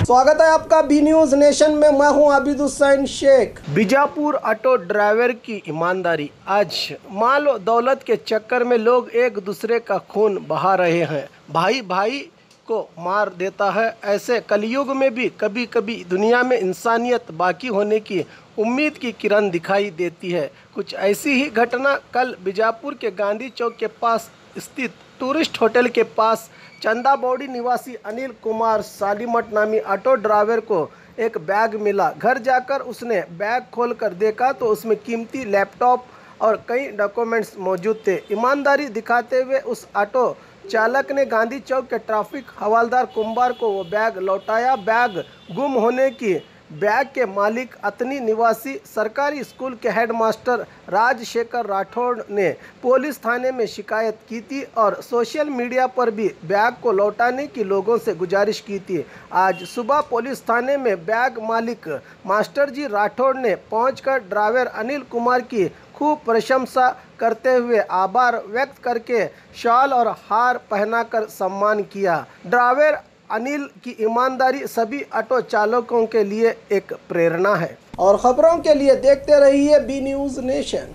स्वागत है आपका बी न्यूज नेशन में। मैं हूं आबिद हुसैन शेख। बीजापुर ऑटो ड्राइवर की ईमानदारी। आज माल और दौलत के चक्कर में लोग एक दूसरे का खून बहा रहे हैं। भाई भाई को मार देता है। ऐसे कलयुग में भी कभी कभी दुनिया में इंसानियत बाकी होने की उम्मीद की किरण दिखाई देती है। कुछ ऐसी ही घटना कल बीजापुर के गांधी चौक के पास स्थित टूरिस्ट होटल के पास चंदाबौड़ी निवासी अनिल कुमार सालीमठ नामी ऑटो ड्राइवर को एक बैग मिला। घर जाकर उसने बैग खोलकर देखा तो उसमें कीमती लैपटॉप और कई डॉक्यूमेंट्स मौजूद थे। ईमानदारी दिखाते हुए उस ऑटो चालक ने गांधी चौक के ट्रैफिक हवलदार कुंभार को वो बैग लौटाया। बैग गुम होने की बैग के मालिक अतनी निवासी सरकारी स्कूल के हेडमास्टर राजशेखर राठौड़ ने पुलिस थाने में शिकायत की थी और सोशल मीडिया पर भी बैग को लौटाने की लोगों से गुजारिश की थी। आज सुबह पुलिस थाने में बैग मालिक मास्टर जी राठौड़ ने पहुंचकर ड्राइवर अनिल कुमार की खूब प्रशंसा करते हुए आभार व्यक्त करके शॉल और हार पहनाकर सम्मान किया। ड्राइवर अनिल की ईमानदारी सभी ऑटो चालकों के लिए एक प्रेरणा है। और खबरों के लिए देखते रहिए बी न्यूज नेशन।